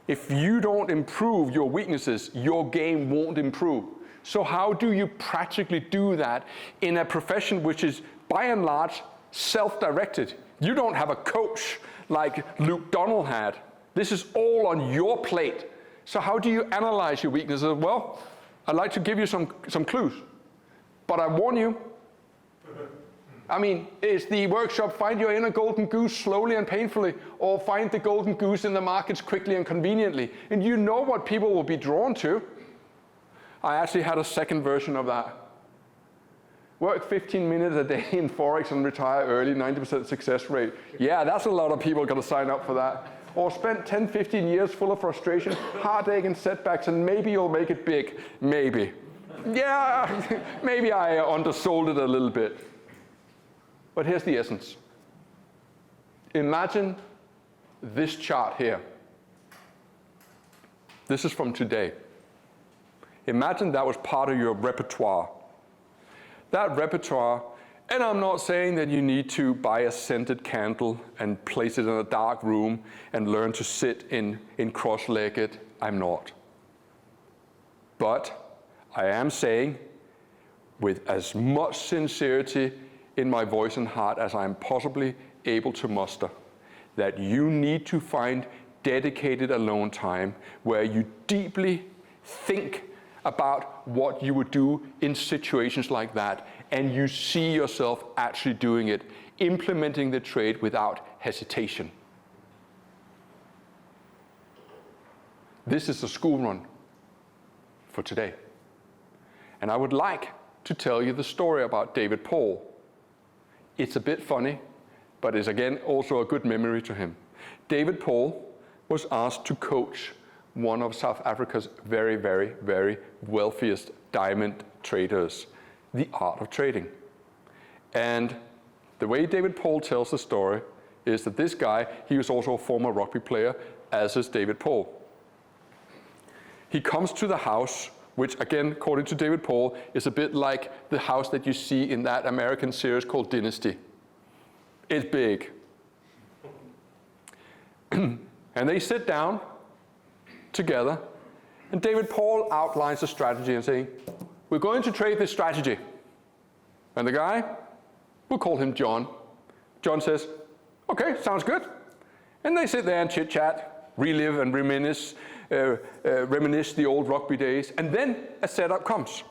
If you don't improve your weaknesses, your game won't improve. So how do you practically do that in a profession which is, by and large, self-directed? You don't have a coach like Luke Donald had. This is all on your plate. So how do you analyze your weaknesses? Well, I'd like to give you some clues. But I warn you, I mean, is the workshop find your inner golden goose slowly and painfully, or find the golden goose in the markets quickly and conveniently? And you know what people will be drawn to. I actually had a second version of that. Work 15 minutes a day in Forex and retire early, 90% success rate. Yeah, that's a lot of people going to sign up for that. Or spend 10, 15 years full of frustration, heartache and setbacks, and maybe you'll make it big. Maybe. Yeah, maybe I undersold it a little bit. But here's the essence. Imagine this chart here. This is from today. Imagine that was part of your repertoire. That repertoire, and I'm not saying that you need to buy a scented candle and place it in a dark room and learn to sit in cross-legged. I'm not. But I am saying, with as much sincerity in my voice and heart as I'm possibly able to muster, that you need to find dedicated alone time where you deeply think about what you would do in situations like that, and you see yourself actually doing it, implementing the trade without hesitation. This is the school run for today. And I would like to tell you the story about David Paul. It's a bit funny, but is again also a good memory to him. David Paul was asked to coach one of South Africa's very, very, very wealthiest diamond traders, the art of trading. And the way David Paul tells the story is that this guy, he was also a former rugby player, as is David Paul. He comes to the house, which again, according to David Paul, is a bit like the house that you see in that American series called Dynasty. It's big. And they sit down together, and David Paul outlines a strategy and saying, we're going to trade this strategy. And the guy, we'll call him John. John says, okay, sounds good. And they sit there and chit-chat, relive and reminisce the old rugby days, and then a setup comes.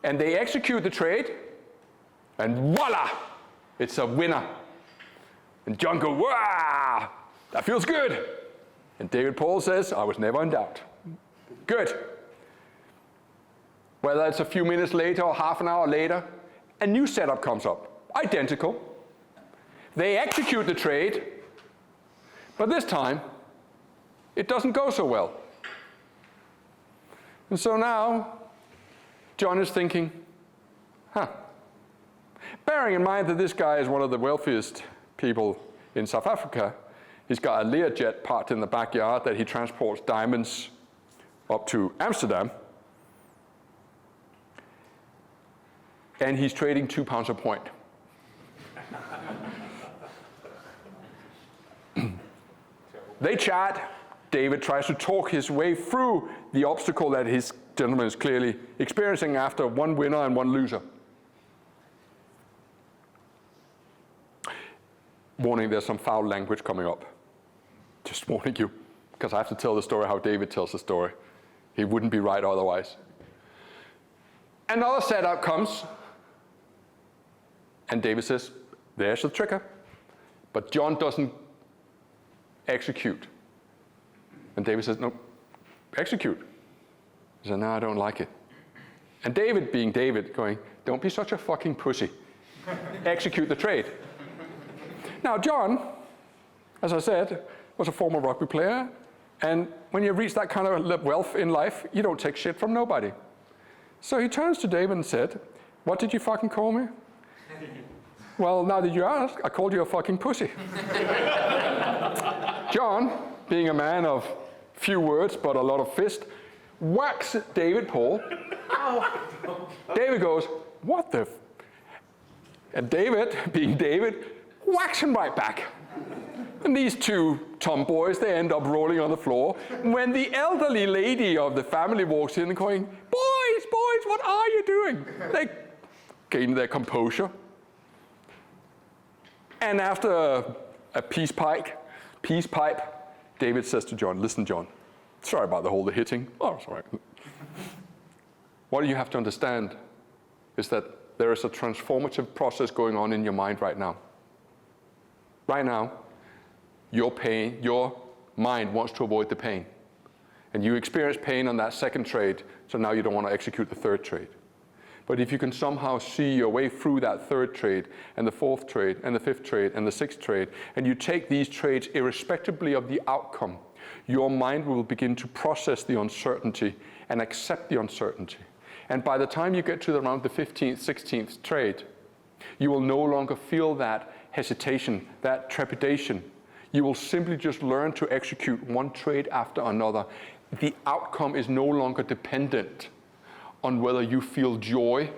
And they execute the trade, and voila, it's a winner. And John goes, wow, that feels good. And David Paul says, I was never in doubt. Good. Whether it's a few minutes later or half an hour later, a new setup comes up, identical. They execute the trade, but this time, it doesn't go so well. And so now, John is thinking, bearing in mind that this guy is one of the wealthiest people in South Africa, he's got a Learjet parked in the backyard that he transports diamonds up to Amsterdam, and he's trading £2 a point. They chat. David tries to talk his way through the obstacle that his gentleman is clearly experiencing after one winner and one loser. Warning, there's some foul language coming up. Just warning you, because I have to tell the story how David tells the story. He wouldn't be right otherwise. Another setup comes, and David says, there's the trigger. But John doesn't execute. And David says, no, execute. He said, no, I don't like it. And David, being David, going, don't be such a fucking pussy. Execute the trade. Now, John, as I said, was a former rugby player, and when you reach that kind of wealth in life, you don't take shit from nobody. So he turns to David and said, what did you fucking call me? Well, now that you ask, I called you a fucking pussy. John, being a man of few words but a lot of fist, whacks David Paul. David goes, what the? And David, being David, whacks him right back. And these two tomboys, they end up rolling on the floor. When the elderly lady of the family walks in and going, boys, what are you doing? They gain their composure. And after a peace pipe, David says to John, listen, John, sorry about the hitting. Oh, sorry. What you have to understand is that there is a transformative process going on in your mind right now. Right now, your mind wants to avoid the pain. And you experience pain on that second trade, so now you don't want to execute the third trade. But if you can somehow see your way through that third trade, and the fourth trade, and the fifth trade, and the sixth trade, and you take these trades irrespectively of the outcome, your mind will begin to process the uncertainty and accept the uncertainty. And by the time you get to around the 15th, 16th trade, you will no longer feel that hesitation, that trepidation. You will simply just learn to execute one trade after another. The outcome is no longer dependent on whether you feel joy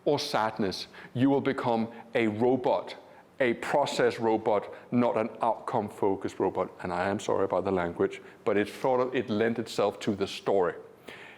or sadness. You will become a robot, a process robot, not an outcome-focused robot. And I am sorry about the language, but it lent itself to the story.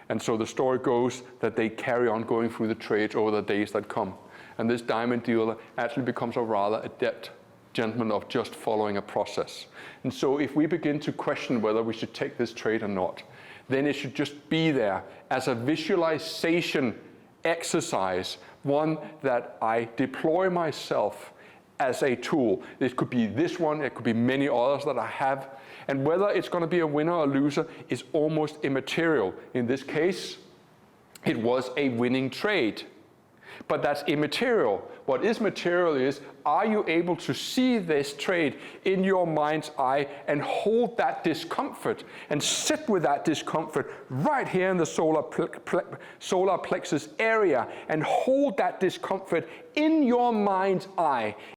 And so the story goes that they carry on going through the trades over the days that come. And this diamond dealer actually becomes a rather adept gentleman of just following a process. And so if we begin to question whether we should take this trade or not, then it should just be there as a visualization exercise, one that I deploy myself as a tool. It could be this one, it could be many others that I have. And whether it's going to be a winner or loser is almost immaterial. In this case, it was a winning trade. But that's immaterial. What is material is, are you able to see this trade in your mind's eye and hold that discomfort and sit with that discomfort right here in the solar plexus area and hold that discomfort in your mind's eye